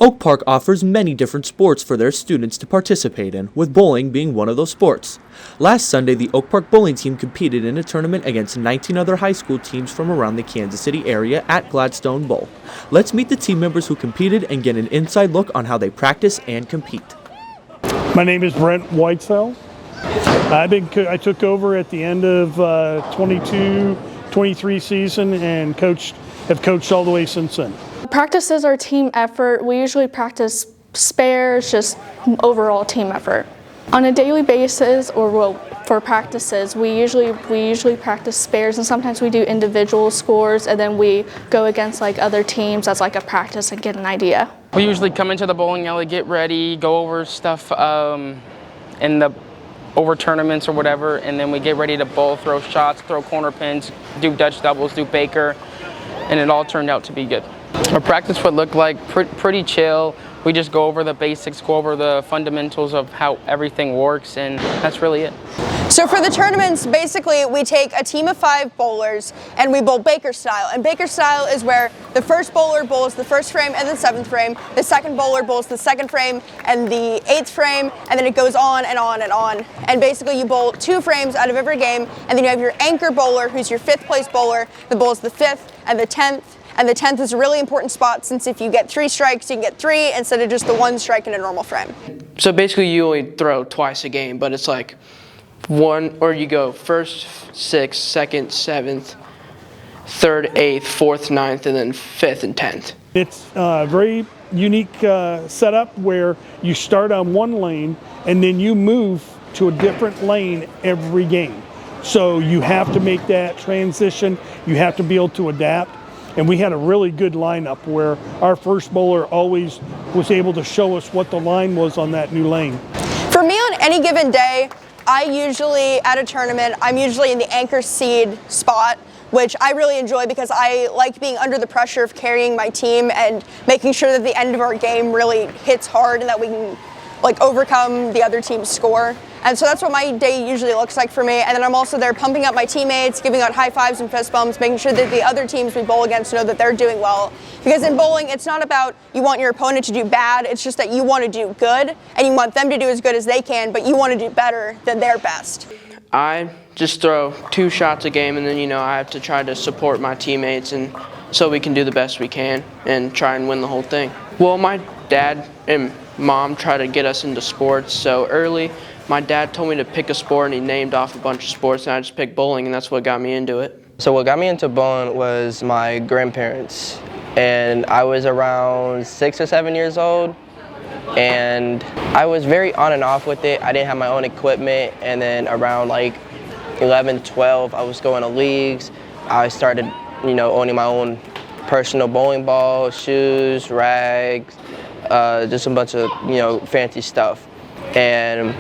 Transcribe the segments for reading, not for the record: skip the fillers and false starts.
Oak Park offers many different sports for their students to participate in, with bowling being one of those sports. Last Sunday, the Oak Park bowling team competed in a tournament against 19 other high school teams from around the Kansas City area at Gladstone Bowl. Let's meet the team members who competed and get an inside look on how they practice and compete. My name is Brent Whitesell. I took over at the end of 22-23 season and have coached all the way since then. Practices are team effort. We usually practice spares, just overall team effort. On a daily basis, or for practices, we usually practice spares, and sometimes we do individual scores, and then we go against like other teams as like a practice and get an idea. We usually come into the bowling alley, get ready, go over stuff over tournaments or whatever, and then we get ready to bowl, throw shots, throw corner pins, do Dutch doubles, do Baker, and it all turned out to be good. Our practice would look like pretty chill. We just go over the basics, go over the fundamentals of how everything works, and that's really it. So for the tournaments, basically we take a team of 5 bowlers and we bowl Baker style. And Baker style is where the first bowler bowls the first frame and the 7th frame, the second bowler bowls the 2nd frame and the 8th frame, and then it goes on and on and on. And basically you bowl 2 frames out of every game, and then you have your anchor bowler, who's your 5th place bowler, that bowls the 5th and the 10th. And the 10th is a really important spot, since if you get 3 strikes, you can get 3 instead of just the 1 strike in a normal frame. So basically you only throw twice a game, but it's like you go 1st, 6th, 2nd, 7th, 3rd, 8th, 4th, 9th, and then 5th and 10th. It's A very unique setup where you start on one lane and then you move to a different lane every game. So you have to make that transition, you have to be able to adapt. And we had a really good lineup where our first bowler always was able to show us what the line was on that new lane. For me, on any given day, at a tournament, I'm usually in the anchor seed spot, which I really enjoy because I like being under the pressure of carrying my team and making sure that the end of our game really hits hard and that we can overcome the other team's score. And so that's what my day usually looks like for me. And then I'm also there pumping up my teammates, giving out high fives and fist bumps, making sure that the other teams we bowl against know that they're doing well. Because in bowling, it's not about you want your opponent to do bad, it's just that you want to do good, and you want them to do as good as they can, but you want to do better than their best. I just throw 2 shots a game, and then I have to try to support my teammates, and so we can do the best we can and try and win the whole thing. Well, my dad and mom try to get us into sports, so early my dad told me to pick a sport, and he named off a bunch of sports, and I just picked bowling, and that's what got me into it. So what got me into bowling was my grandparents, and I was around 6 or 7 years old, and I was very on and off with it. I didn't have my own equipment, and then around 11, 12, I was going to leagues. I started, owning my own personal bowling ball, shoes, rags, just a bunch of, fancy stuff. And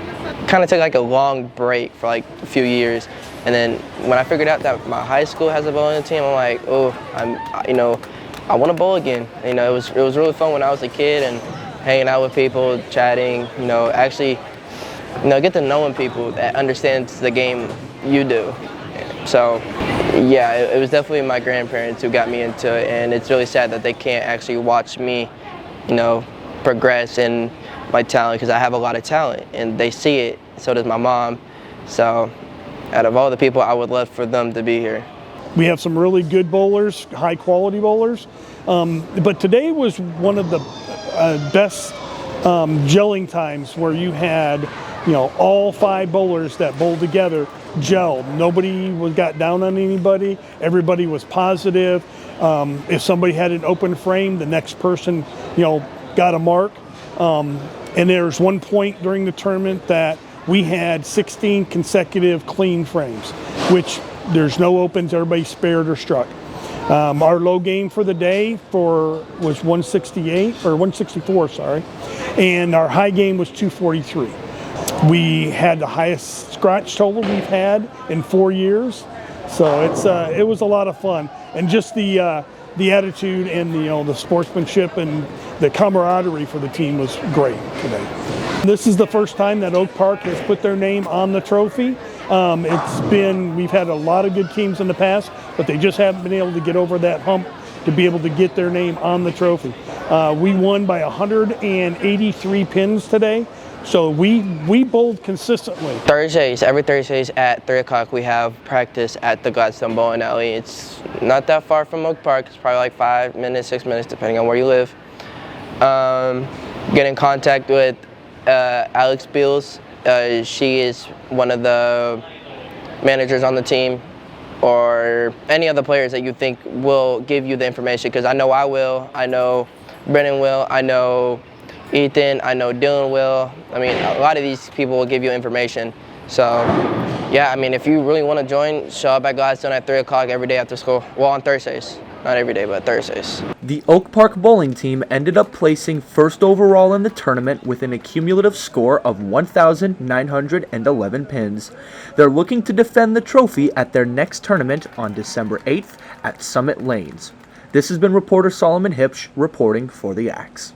kind of took a long break for a few years. And then when I figured out that my high school has a bowling team, I'm like, oh, I want to bowl again. It was really fun when I was a kid and hanging out with people, chatting, actually, get to knowing people that understands the game you do. So, yeah, it was definitely my grandparents who got me into it, and it's really sad that they can't actually watch me, progress in my talent, because I have a lot of talent, and they see it, so does my mom. So, out of all the people, I would love for them to be here. We have some really good bowlers, high quality bowlers, but today was one of the best gelling times where you had all 5 bowlers that bowled together gelled. Nobody got down on anybody. Everybody was positive. If somebody had an open frame, the next person got a mark. And there's one point during the tournament that we had 16 consecutive clean frames, which there's no opens, everybody spared or struck. Our low game for the day was 164, and our high game was 243. We had the highest scratch total we've had in 4 years, so it was a lot of fun, and just the attitude and the sportsmanship and the camaraderie for the team was great today. This is the first time that Oak Park has put their name on the trophy. We've had a lot of good teams in the past, but they just haven't been able to get over that hump to be able to get their name on the trophy. We won by 183 pins today, so we bowled consistently. Every Thursdays at 3 o'clock, we have practice at the Gladstone Bowling Alley. It's not that far from Oak Park. It's probably like 5 minutes, 6 minutes, depending on where you live. Get in contact with Alex Beals. She is one of the managers on the team, or any other players that you think will give you the information, because I know I will, I know Brennan will, I know Ethan, I know Dylan will. I mean, a lot of these people will give you information. So yeah, I mean, if you really want to join, show up at Gladstone at 3 o'clock every day after school. Well, on Thursdays. Not every day, but Thursdays. The Oak Park bowling team ended up placing first overall in the tournament with an accumulative score of 1,911 pins. They're looking to defend the trophy at their next tournament on December 8th at Summit Lanes. This has been reporter Solomon Hipsh reporting for the Axe.